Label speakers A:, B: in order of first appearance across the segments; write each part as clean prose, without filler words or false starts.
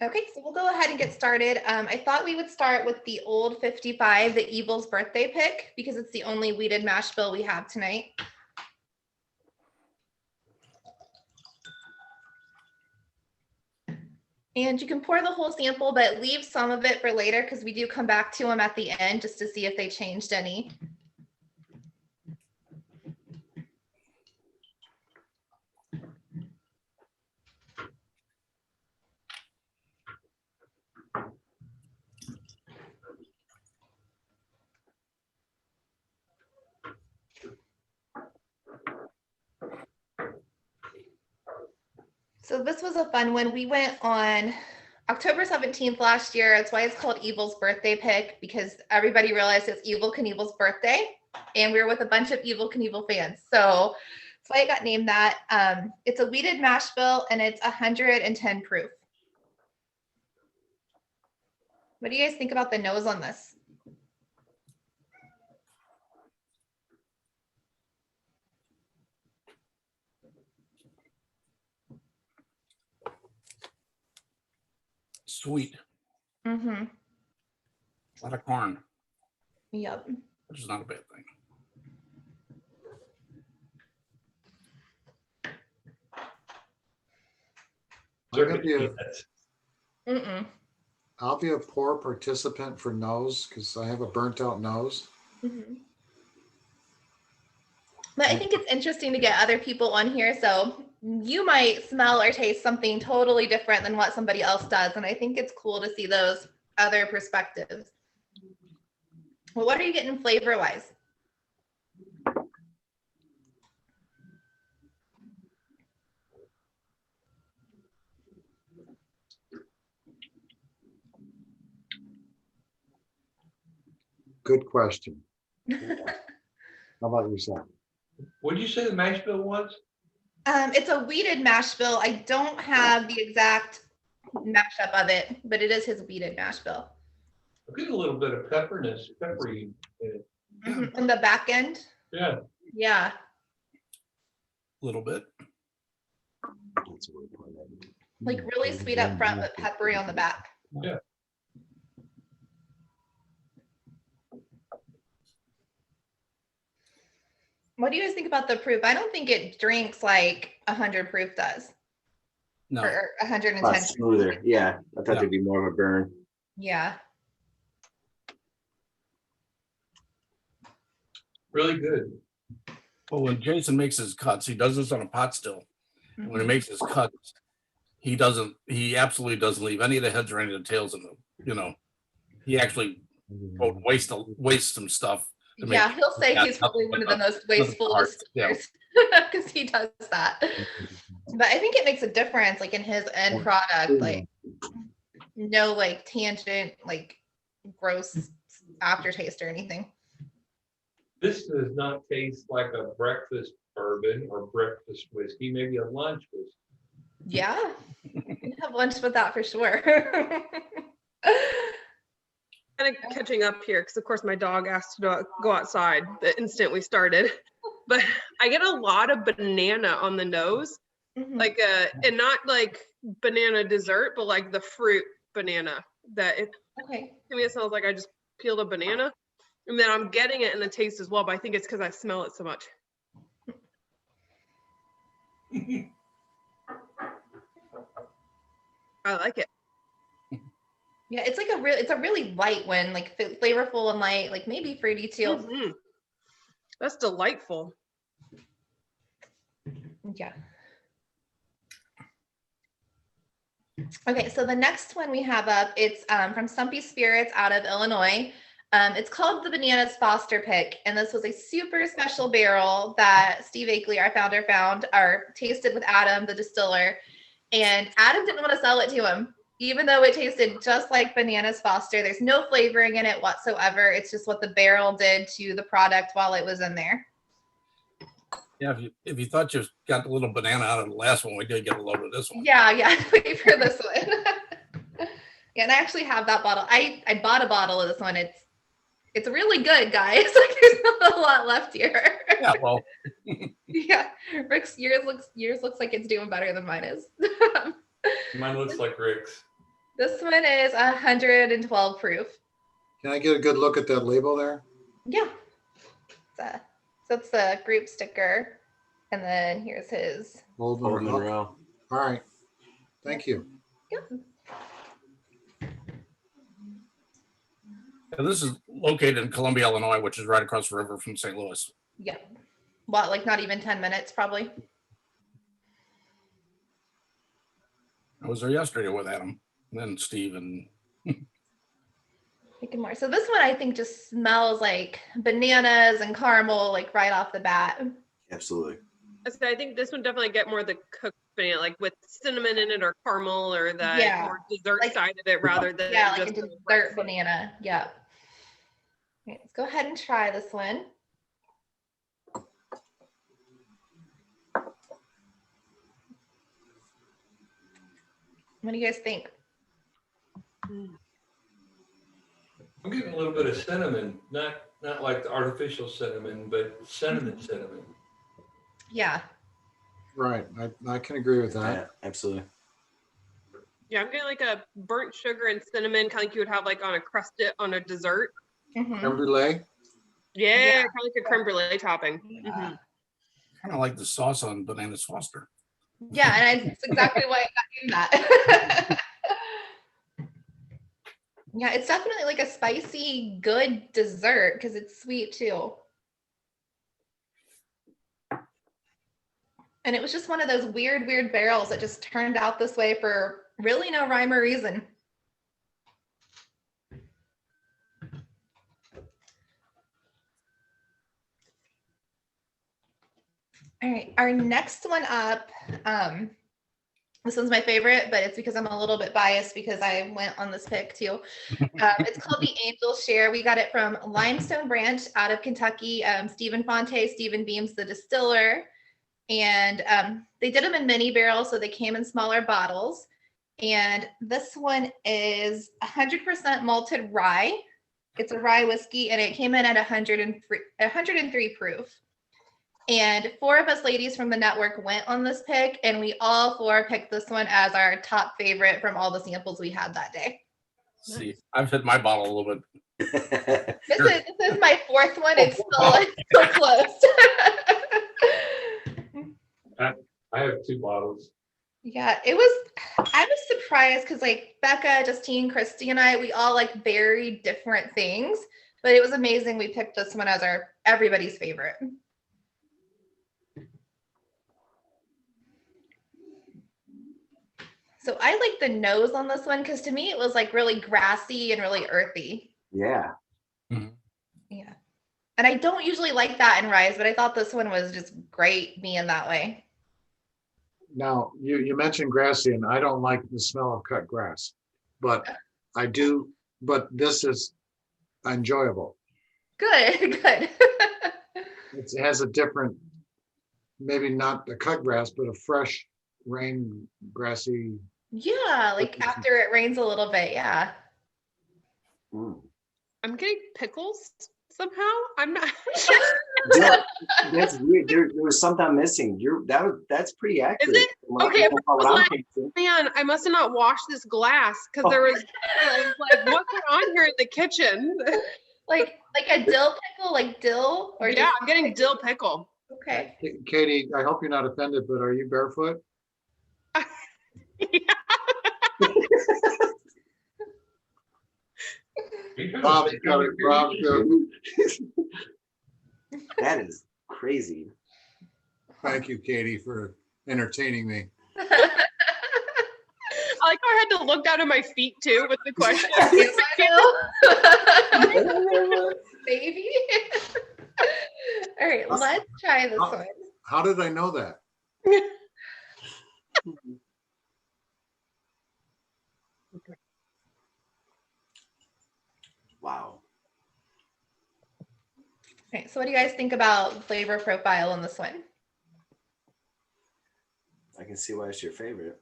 A: Okay, so we'll go ahead and get started. I thought we would start with the old 55, the Evil's birthday pick, because it's the only wheated mash bill we have tonight. And you can pour the whole sample, but leave some of it for later because we do come back to them at the end just to see if they changed any. So this was a fun one. We went on October 17th last year. That's why it's called Evil's birthday pick, because everybody realized it's Evel Knievel's birthday. And we were with a bunch of Evel Knievel fans. So that's why it got named that. It's a wheated mash bill and it's 110 proof. What do you guys think about the nose on this?
B: Sweet.
A: Mm-hmm.
B: A lot of corn.
A: Yep.
B: Which is not a bad thing.
C: I'll be a poor participant for nose because I have a burnt out nose.
A: Mm-hmm. But I think it's interesting to get other people on here. So you might smell or taste something totally different than what somebody else does. And I think it's cool to see those other perspectives. Well, what are you getting flavor-wise?
C: Good question. How about yourself?
D: What did you say the mash bill was?
A: It's a wheated mash bill. I don't have the exact mashup of it, but it is his wheated mash bill.
D: I get a little bit of pepperiness, peppery in it.
A: Mm-hmm. In the back end?
D: Yeah.
A: Yeah.
B: A little bit.
A: Like really sweet up front, but peppery on the back.
D: Yeah.
A: What do you guys think about the proof? I don't think it drinks like 100 proof does.
B: No.
A: Or 110.
E: Smoother. Yeah. I thought there'd be more of a burn.
A: Yeah.
D: Really good.
B: Well, when Jason makes his cuts, he does this on a pot still. Mm-hmm. When he makes his cuts, he absolutely doesn't leave any of the heads or any of the tails in them. He actually waste some stuff.
A: Yeah, he'll say he's probably one of the most wasteful distillers because he does that. But I think it makes a difference, like in his end product, like no like tangent, like gross aftertaste or anything.
D: This does not taste like a breakfast bourbon or breakfast whiskey, maybe a lunch whiskey.
A: Yeah, you can have lunch with that for sure.
F: Kind of catching up here because of course my dog asked to go outside the instant we started, but I get a lot of banana on the nose, like and not like banana dessert, but like the fruit banana that to me it smells like I just peeled a banana, and then I'm getting it in the taste as well, but I think it's because I smell it so much. I like it.
A: Yeah, it's like it's a really light one, like flavorful and light, like maybe fruity too.
F: Mm-hmm. That's delightful.
A: Yeah. Okay, so the next one we have up, it's from Stumpy Spirits out of Illinois. It's called the Bananas Foster Pick, and this was a super special barrel that Steve Akeley, our founder, tasted with Adam, the distiller, and Adam didn't want to sell it to him. Even though it tasted just like Bananas Foster, there's no flavoring in it whatsoever. It's just what the barrel did to the product while it was in there.
B: Yeah, if you thought you got a little banana out of the last one, we did get a load of this one.
A: Yeah, wait for this one. Yeah, and I actually have that bottle. I bought a bottle of this one. It's really good, guys. Like there's not a lot left here.
B: Yeah, well.
A: Yeah, yours looks like it's doing better than mine is.
D: Mine looks like Rick's.
A: This one is 112 proof.
C: Can I get a good look at that label there?
A: Yeah. So that's the group sticker. And then here's his.
C: Old
E: Old
C: Monroe.
E: Monroe.
C: All right. Thank you.
B: And this is located in Columbia, Illinois, which is right across the river from St. Louis.
A: Yeah. What, like not even 10 minutes probably?
B: I was there yesterday with Adam and then Steve and
A: Making more. So this one I think just smells like bananas and caramel, like right off the bat.
E: Absolutely.
F: So I think this one definitely get more of the cooked banana, like with cinnamon in it or caramel or the
A: Yeah.
F: more dessert
A: Like-
F: side of it rather than
A: Yeah, like a
F: just the
A: dessert
F: breakfast.
A: banana. Yeah. Okay, let's go ahead and try this one. What do you guys think?
D: I'm getting a little bit of cinnamon, not like the artificial cinnamon, but cinnamon.
A: Yeah.
C: Right. I can agree with that.
E: Yeah, absolutely.
F: Yeah, I'm getting like a burnt sugar and cinnamon, kind of like you would have like on a crusted on a dessert.
A: Mhm.
C: Creme brulee.
F: Yeah,
A: Yeah.
F: kind of like a creme brulee topping.
A: Yeah.
F: Mhm.
B: kind of like the sauce on Bananas Foster.
A: Yeah, and it's exactly why I got you that. Yeah, it's definitely like a spicy, good dessert because it's sweet too. And it was just one of those weird barrels that just turned out this way for really no rhyme or reason. All right, our next one up, this one's my favorite, but it's because I'm a little bit biased because I went on this pick too. It's called the Angel Share. We got it from Limestone Branch out of Kentucky. Stephen Fonte, Stephen Beams, the distiller. And they did them in mini barrels, so they came in smaller bottles. And this one is 100% malted rye. It's a rye whiskey, and it came in at 103 proof. And 4 of us ladies from the network went on this pick, and we all 4 picked this one as our top favorite from all the samples we had that day.
B: See, I've hit my bottle a little bit.
A: This is my 4th one. It's still close.
D: I have 2 bottles.
A: Yeah, I was surprised because like Becca, Justine, Christy, and I, we all like very different things, but it was amazing. We picked this one as everybody's favorite. So I like the nose on this one because to me it was like really grassy and really earthy.
E: Yeah.
A: Yeah. And I don't usually like that in rice, but I thought this one was just great being that way.
C: Now, you mentioned grassy, and I don't like the smell of cut grass, but I do, but this is enjoyable.
A: Good, good.
C: It has a different, maybe not a cut grass, but a fresh rain grassy.
A: Yeah, like after it rains a little bit, yeah.
E: Mm.
F: I'm getting pickles somehow. I'm not.
E: Jill, that's weird. There was something I'm missing. That's pretty accurate.
F: it? Okay,
E: From what I'm thinking.
F: Man, I must have not washed this glass because there was I was like, what's going on here in the kitchen?
A: Like a dill pickle, like dill, or
F: Yeah, I'm getting dill pickle.
A: okay.
C: Katie, I hope you're not offended, but are you barefoot? Bob's got it. Bob's got it.
E: That is crazy.
C: Thank you, Katie, for entertaining me.
F: I like how I had to look down at my feet too with the question.
A: Baby. All right, let's try this one.
C: How did I know that?
E: Wow.
A: Okay, so what do you guys think about the flavor profile in this one?
E: I can see why it's your favorite.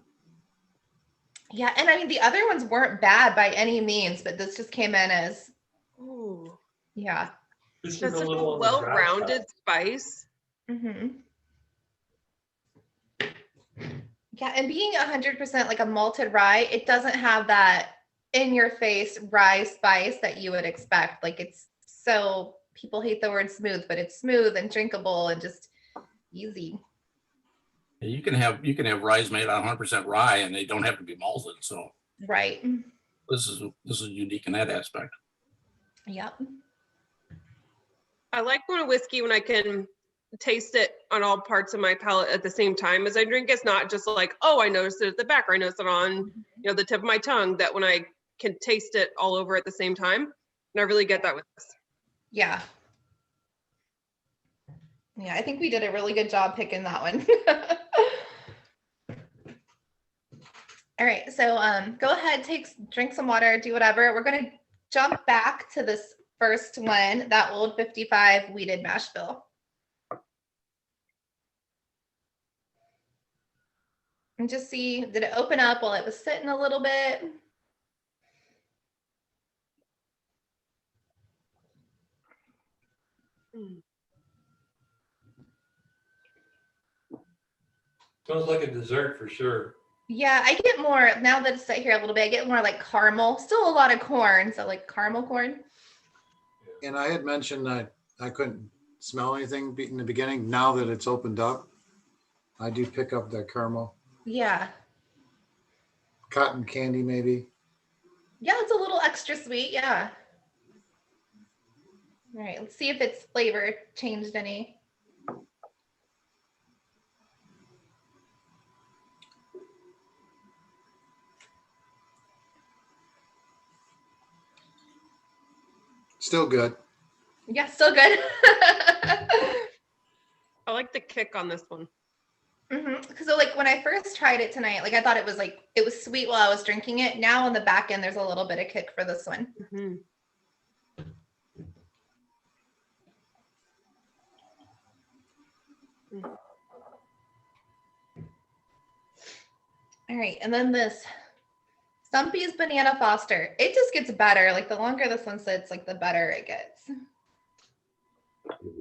A: Yeah, and I mean the other ones weren't bad by any means, but this just came in as
F: Ooh,
A: yeah.
D: This is
F: that's
D: a
F: such a
D: little on the dry
F: well-rounded
D: side.
F: spice.
A: Mm-hmm. Yeah, and being 100% like a malted rye, it doesn't have that in your face rye spice that you would expect. Like it's so, people hate the word smooth, but it's smooth and drinkable and just easy.
B: You can have ryes made on 100% rye, and they don't have to be malted. So
A: Right.
B: this is unique in that aspect.
A: Yep.
F: I like when a whiskey when I can taste it on all parts of my palate at the same time as I drink. It's not just like, oh, I noticed it at the back, or I noticed it on, the tip of my tongue. That when I can taste it all over at the same time, and I really get that with this.
A: Yeah. Yeah, I think we did a really good job picking that one. All right, so go ahead, drink some water, do whatever. We're gonna jump back to this first one, that old 55 wheated mash bill. And just see, did it open up while it was sitting a little bit?
D: Smells like a dessert for sure.
A: Yeah, I get more, now that it's sat here a little bit, I get more like caramel, still a lot of corn, so like caramel corn.
C: And I had mentioned that I couldn't smell anything in the beginning. Now that it's opened up, I do pick up that caramel.
A: Yeah.
C: Cotton candy, maybe.
A: Yeah, it's a little extra sweet, yeah. All right, let's see if its flavor changed any.
C: Still good.
A: Yeah, still good.
F: I like the kick on this one.
A: Because like when I first tried it tonight, like I thought it was sweet while I was drinking it. Now on the back end, there's a little bit of kick for this one. All right, and then this Stumpy's Banana Foster. It just gets better. Like the longer this one sits, like the better it gets.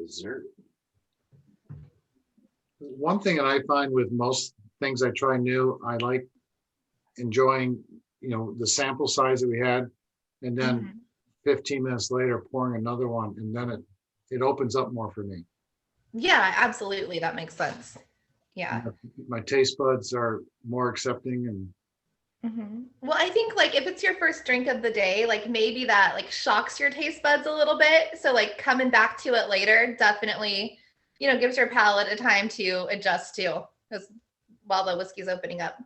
E: Dessert.
C: One thing that I find with most things I try new, I like enjoying, the sample size that we had, and then 15 minutes later pouring another one, and then it opens up more for me.
A: Yeah, absolutely. That makes sense. Yeah.
C: My taste buds are more accepting, and
A: Well, I think like if it's your first drink of the day, like maybe that like shocks your taste buds a little bit. So like coming back to it later definitely, gives your palate a time to adjust to, because while the whiskey's opening up.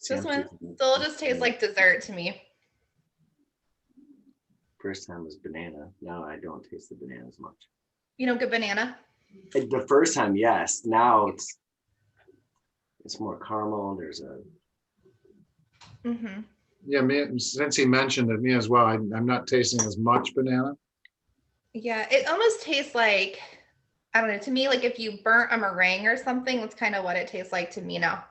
A: This one still just tastes like dessert to me.
E: First time was banana. Now I don't taste the banana as much.
A: You don't get banana?
E: The first time, yes. Now it's more caramel. There's a
C: yeah, since he mentioned it, me as well. I'm not tasting as much banana.
A: Yeah, it almost tastes like, I don't know, to me, like if you burnt a meringue or something, that's kind of what it tastes like to me now.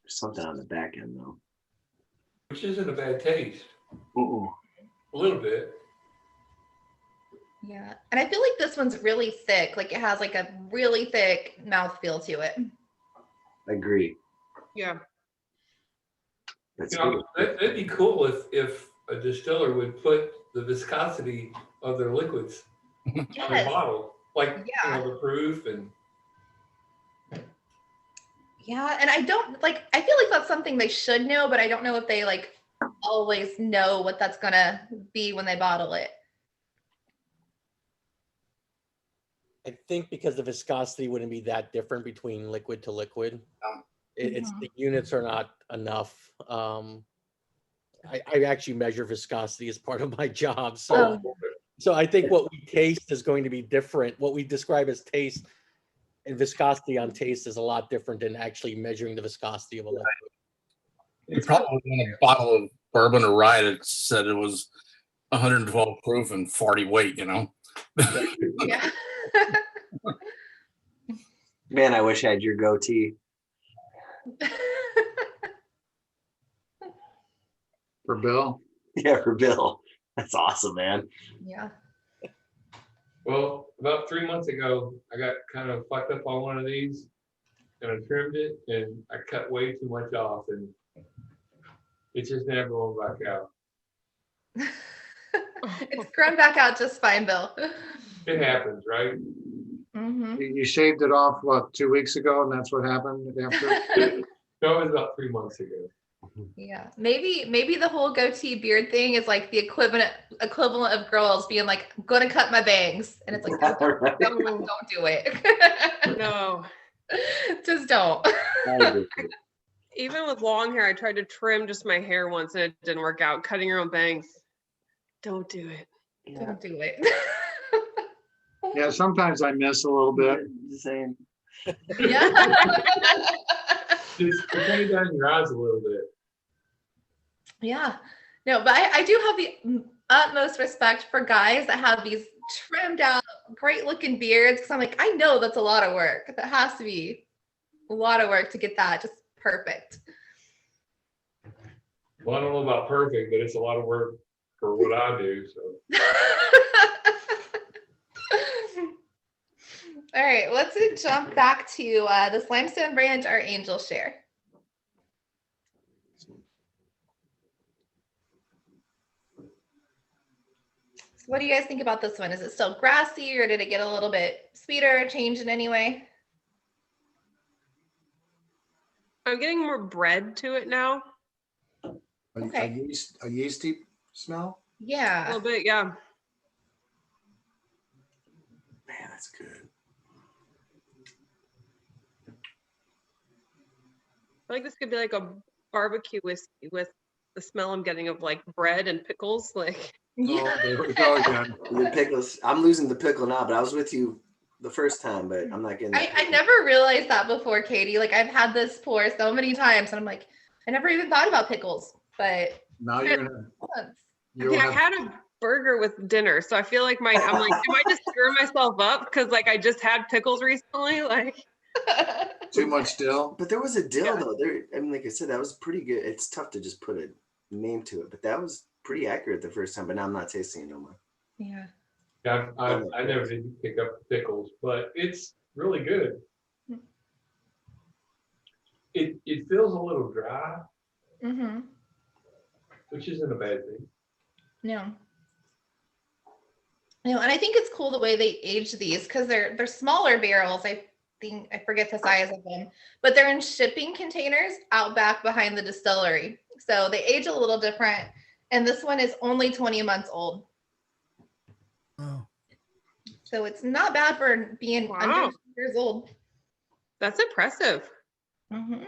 E: There's something on the back end though.
D: Which isn't a bad taste. A little bit.
A: Yeah, and I feel like this one's really thick. Like it has like a really thick mouthfeel to it.
E: Agree.
F: Yeah.
E: That's
D: You know,
E: good.
D: that'd be cool if a distiller would put the viscosity of their liquids on the
A: Yes.
D: bottle, like
A: Yeah.
D: the proof and.
A: Yeah, and I don't like, I feel like that's something they should know, but I don't know if they like always know what that's gonna be when they bottle it.
G: I think because the viscosity wouldn't be that different between liquid to liquid. It's the units are not enough. I actually measure viscosity as part of my job. So, so I think what we taste is going to be different. What we describe as taste and viscosity on taste is a lot different than actually measuring the viscosity of a liquid.
B: You probably want a bottle of bourbon or rye that said it was 112 proof and 40 weight,
A: Yeah.
E: Man, I wish I had your goatee.
C: For Bill.
E: Yeah, for Bill. That's awesome, man.
A: Yeah.
D: Well, About 3 months ago, I got kind of fucked up on one of these and I trimmed it and I cut way too much off and it just never went back out.
A: It's grown back out just fine, Bill.
D: It happens, right?
C: You shaved it off, what, 2 weeks ago, and that's what happened after?
D: No, it was about 3 months ago.
A: Yeah, maybe the whole goatee beard thing is like the equivalent of girls being like, I'm gonna cut my bangs, and it's like,
E: Right.
A: don't do it.
F: No.
A: Just don't.
F: Even with long hair, I tried to trim just my hair once and it didn't work out. Cutting your own bangs. Don't do it.
E: Yeah.
A: Don't do it.
C: Yeah, sometimes I miss a little bit.
E: Just saying.
A: Yeah.
D: Just put it down your eyes a little bit.
A: Yeah. No, but I do have the utmost respect for guys that have these trimmed out, great looking beards. Cause I'm like, I know that's a lot of work. That has to be a lot of work to get that just perfect.
D: Well, I don't know about perfect, but it's a lot of work for what I do, so.
A: All right, let's jump back to this limestone branch, our angel share. So what do you guys think about this one? Is it still grassy or did it get a little bit sweeter, change in any way?
F: I'm getting more bread to it now.
A: Okay.
C: A yeasty smell?
F: A
A: Yeah.
F: little bit, yeah.
E: Man, that's good.
F: I think this could be like a barbecue whiskey with the smell I'm getting of like bread and pickles. Like,
C: Oh, there we go again.
E: The pickles. I'm losing the pickle now, but I was with you the first time, but I'm not getting that
A: I
E: pickle.
A: never realized that before, Katie. Like I've had this pour so many times and I'm like, I never even thought about pickles, but
C: Now you're gonna, you'll
F: I
C: have,
F: had a burger with dinner, so I feel like I'm like, am I just screwing myself up because like I just had pickles recently? Like,
C: too much dill.
E: But there was a dill
F: Yeah.
E: though. There, I mean, like I said, that was pretty good. It's tough to just put a name to it, but that was pretty accurate the first time. But now I'm not tasting it no more.
A: yeah.
D: Yeah, I never did pick up pickles, but it's really good. It feels a little dry,
A: Mm-hmm.
D: which isn't a bad thing.
A: No. No, and I think it's cool the way they age these because they're smaller barrels. I think I forget the size of them, but they're in shipping containers out back behind the distillery. So they age a little different. And this one is only 20 months old.
B: Oh.
A: So it's not bad for being
F: Wow.
A: under 2 years old.
F: that's impressive.
A: Mhm.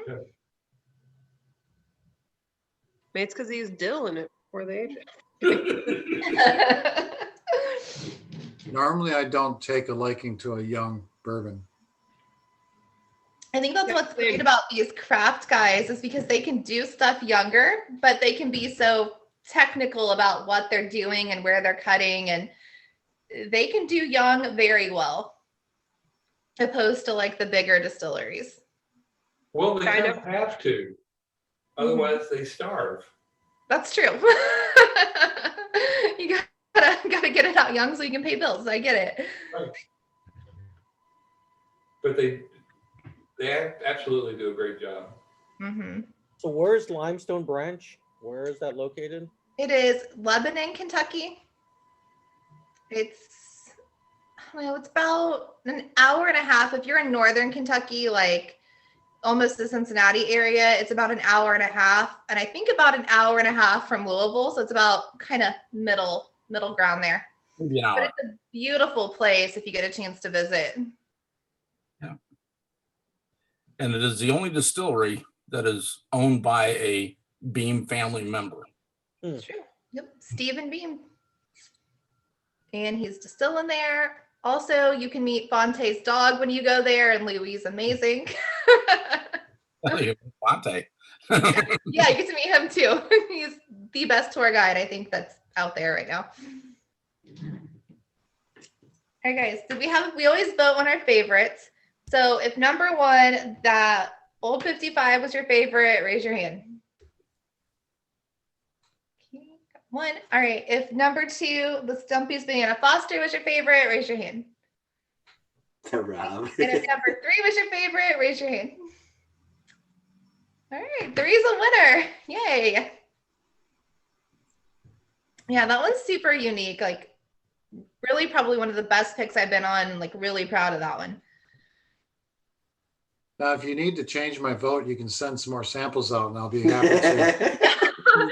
F: Maybe it's because he used dill in it before they age it.
C: Normally, I don't take a liking to a young bourbon.
A: I think that's
F: Yeah,
A: what's
F: same.
A: great about these craft guys is because they can do stuff younger, but they can be so technical about what they're doing and where they're cutting, and they can do young very well, opposed to like the bigger distilleries.
D: Well, they
F: Kind
D: kind of have to, otherwise they starve.
A: That's true. You gotta get it out young so you can pay bills. I get it.
D: Right. But they absolutely do a great job.
A: Hmm.
G: So where's Limestone Branch? Where is that located?
A: It is Lebanon, Kentucky. It's about an hour and a half. If you're in northern Kentucky, like almost the Cincinnati area, it's about an hour and a half. And I think about an hour and a half from Louisville. So it's about kind of middle ground there.
B: Maybe an
A: But
B: hour.
A: it's a beautiful place if you get a chance to visit.
B: And it is the only distillery that is owned by a Beam family member.
A: True. Yep. Stephen Beam. And he's distilling there. Also, you can meet Fonte's dog when you go there, and Louis is amazing.
B: Latte.
A: Yeah, you get to meet him too. He's the best tour guide I think that's out there right now. All right, guys. We always vote on our favorites. So if number one, that Old 55 was your favorite, raise your hand. Okay, got one. All right. If number two, the Stumpy's Banana Foster was your favorite, raise your hand.
E: Rob.
A: And if number 3 was your favorite, raise your hand. All right, 3's a winner. Yay. Yeah, that one's super unique. Like, really probably one of the best picks I've been on. Like, really proud of that one.
C: Now, if you need to change my vote, you can send some more samples out and I'll be happy to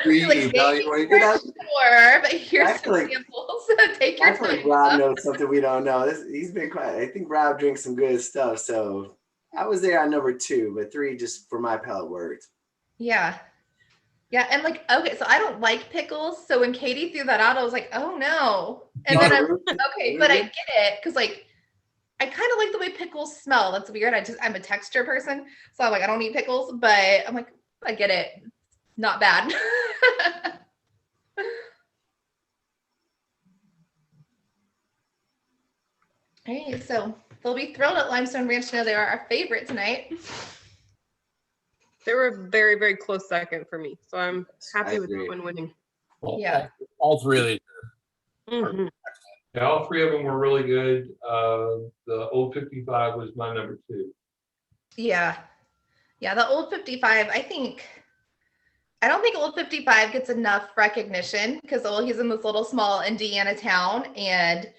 C: reevaluate.
A: Sure, but here's
E: I feel
A: some
E: like-
A: samples. Take your
E: I feel like
A: time.
E: Rob knows something we don't know. He's been quiet. I think Rob drinks some good stuff. So I was there on number 2, but 3 just for my palate worked.
A: Yeah. Yeah. And like, okay, so I don't like pickles. So when Katie threw that out, I was like, oh no. And then I'm okay, but I get it. Cause like, I kind of like the way pickles smell. That's weird. I'm a texture person. So I'm like, I don't eat pickles, but I'm like, I get it. Not bad. Hey, so they'll be thrilled at Limestone Ranch to know they are our favorite tonight.
F: They were a very, very close second for me. So I'm happy
E: I
F: with that
E: agree.
F: one winning.
B: Well,
A: Yeah.
B: all 3 of these.
F: Mhm.
D: Yeah, all 3 of them were really good. The Old 55 was my number 2.
A: Yeah. Yeah, the Old 55, I don't think Old 55 gets enough recognition because he's in this little small Indiana town and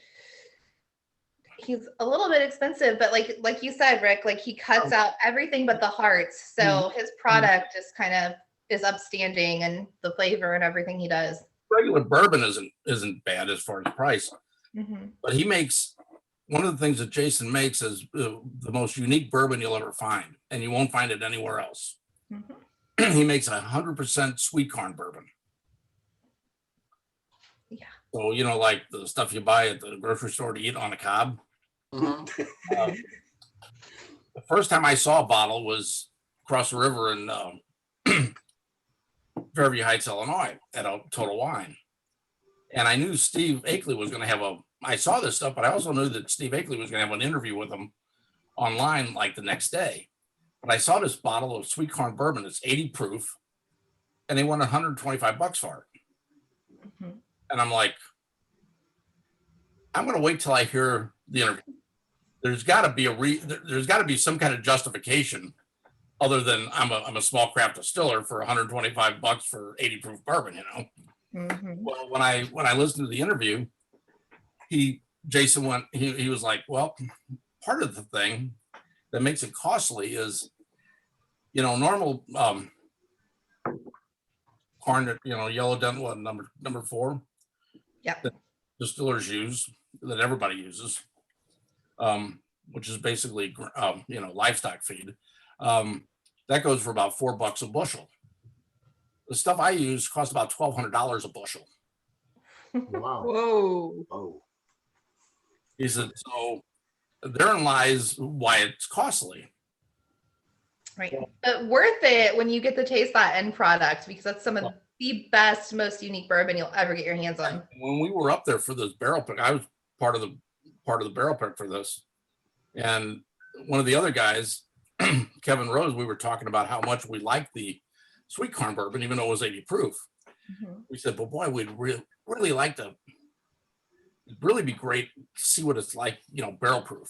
A: he's a little bit expensive, but like you said, Rick, like he cuts out everything but the hearts. So his product just kind of is upstanding and the flavor and everything he does.
B: Regular bourbon isn't bad as far as price,
A: Mm-hmm.
B: but he makes one of the things that Jason makes is the most unique bourbon you'll ever find, and you won't find it anywhere else.
A: Mm-hmm.
B: He makes 100% sweet corn bourbon.
A: Yeah.
B: So like the stuff you buy at the grocery store to eat on a cob.
C: Mhm.
B: The first time I saw a bottle was across the river in Fairview Heights, Illinois, at a Total Wine. And I knew Steve Akeley was going to have I saw this stuff, but I also knew that Steve Akeley was going to have an interview with him online like the next day. But I saw this bottle of sweet corn bourbon. It's 80 proof, and they want $125 for it.
A: Mm-hmm.
B: And I'm like, I'm going to wait till I hear the interview. There's got to be there's got to be some kind of justification other than I'm a small craft distiller for $125 for 80 proof bourbon,
A: Mm-hmm.
B: Well, when I listened to the interview, Jason was like, well, part of the thing that makes it costly is, normal corn that, yellow dent, what, number 4?
A: Yeah.
B: That distillers use, that everybody uses, which is basically, livestock feed. That goes for about $4 a bushel. The stuff I use costs about $1,200 a bushel.
C: Wow.
F: Whoa.
E: Oh,
B: He said, so therein lies why it's costly.
A: Right. But worth it when you get to taste that end product because that's some of the best, most unique bourbon you'll ever get your hands on.
B: When we were up there for this barrel pick, I was part of the barrel pick for this. And one of the other guys, Kevin Rose, we were talking about how much we liked the sweet corn bourbon, even though it was 80 proof.
A: Mm-hmm.
B: We said, but boy, we'd really like to, it'd really be great to see what it's like, barrel proof.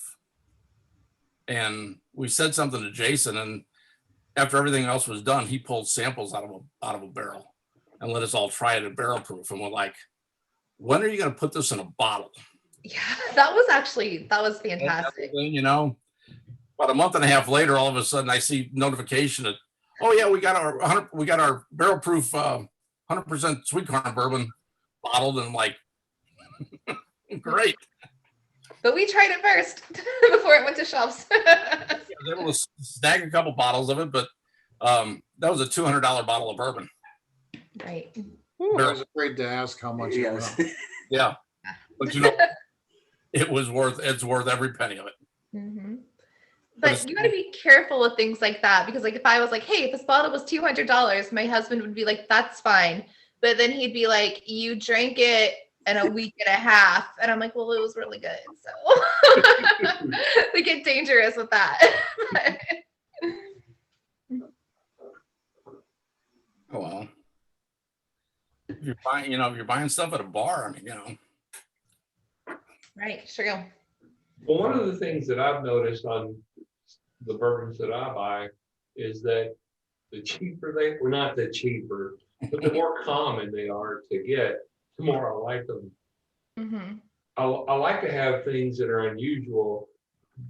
B: And we said something to Jason, and after everything else was done, he pulled samples out of a barrel and let us all try it at barrel proof. And we're like, when are you going to put this in a bottle?
A: Yeah, that was fantastic.
B: About a month and a half later, all of a sudden I see notification that, oh yeah, we got our barrel proof 100% sweet corn bourbon bottled, and I'm like, great.
A: But we tried it first before it went to shelves.
B: I was able to snag a couple bottles of it, but that was a $200 bottle of bourbon.
A: Right.
C: I was afraid to ask how much it was.
B: Yeah, but it's worth every penny of it.
A: Mm-hmm. But you got to be careful with things like that because, like, if I was like, "Hey, if this bottle was $200," my husband would be like, "That's fine," but then he'd be like, "You drank it in a week and a half," and I'm like, "Well, it was really good." So we get dangerous with that.
B: Oh well, if you're buying stuff at a bar, I mean,
A: Right. True.
D: Well, one of the things that I've noticed on the bourbons that I buy is that the cheaper they, well, not the cheaper, but the more common they are to get, the more I like them.
A: Mm-hmm.
D: I like to have things that are unusual,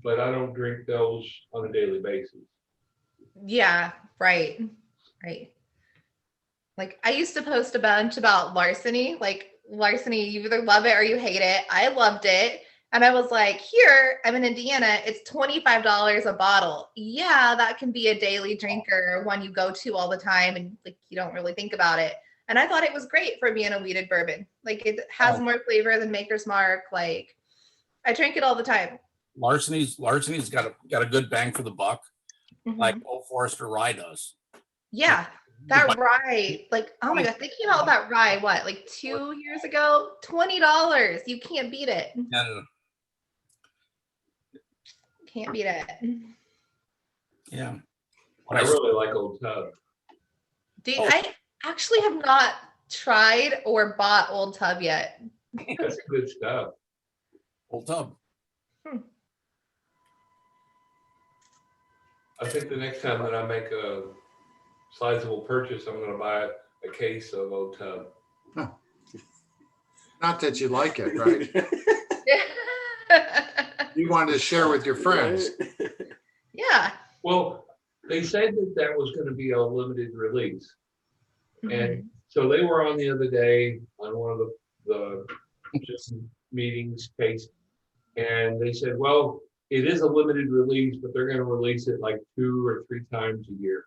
D: but I don't drink those on a daily basis.
A: Yeah, right. Right. Like I used to post a bunch about larceny, like larceny, you either love it or you hate it. I loved it. And I was like, here, I'm in Indiana, it's $25 a bottle. Yeah, that can be a daily drinker, one you go to all the time and like you don't really think about it. And I thought it was great for being a weeded bourbon. Like it has more flavor than Maker's Mark. Like I drink it all the time.
B: Larceny's got a good bang for the buck, like Old Forester Rye does.
A: Yeah, that rye, like, oh my God, they came out with that rye, what, like 2 years ago? $20. You can't beat it.
B: And
A: Can't beat it.
B: yeah,
D: I really like Old Tub.
A: Dude, I actually have not tried or bought Old Tub yet.
D: That's good stuff.
B: Old Tub.
D: I think the next time that I make a sizable purchase, I'm gonna buy a case of Old Tub.
C: Not that you like it, right? You wanted to share with your friends.
A: Yeah.
D: Well, they said that that was gonna be a limited release. And so they were on the other day on one of the just meetings, case, and they said, well, it is a limited release, but they're gonna release it like 2 or 3 times a year.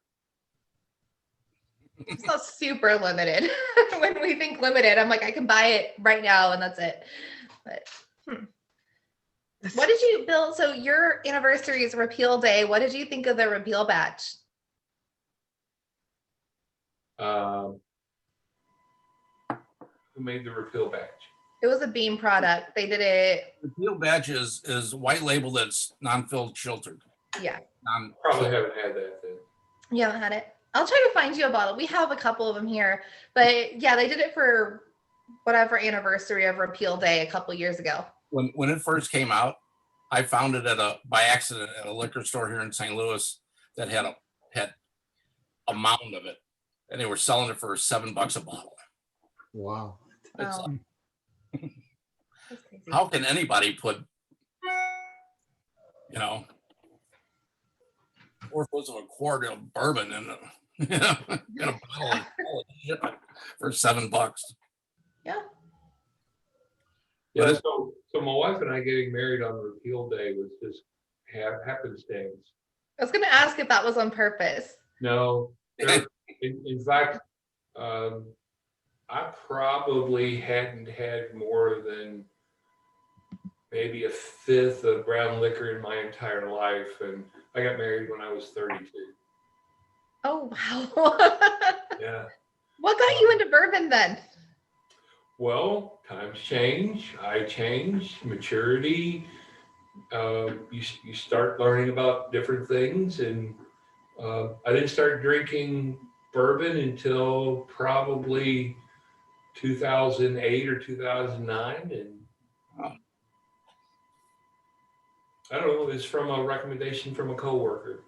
A: It's not super limited. When we think limited, I'm like, I can buy it right now and that's it. But what did you, Bill? So your anniversary is repeal day. What did you think of the repeal batch?
D: Who made the repeal batch?
A: It was a Beam product. They did it.
B: The Repeal batch is white label that's non-filled filtered.
A: Yeah.
D: Probably haven't had that then.
A: You haven't had it. I'll try to find you a bottle. We have a couple of them here, but yeah, they did it for whatever anniversary of repeal day a couple years ago.
B: When it first came out, I found it by accident at a liquor store here in St. Louis that had a mound of it, and they were selling it for $7 a bottle.
C: Wow.
B: It's
A: Wow. That's crazy.
B: how can anybody put, 4/4 of a quart of bourbon in a bottle of shit for $7?
A: Yeah.
D: Yeah, so my wife and I getting married on repeal day was just happenstance.
A: I was going to ask if that was on purpose.
D: No, in fact, I probably hadn't had more than maybe a fifth of brown liquor in my entire life, and I got married when I was 32.
A: Oh, wow.
D: Yeah.
A: What got you into bourbon then?
D: Well, times change. I change. Maturity. You start learning about different things, and I didn't start drinking bourbon until probably 2008 or 2009, and I don't know. It's from a recommendation from a coworker.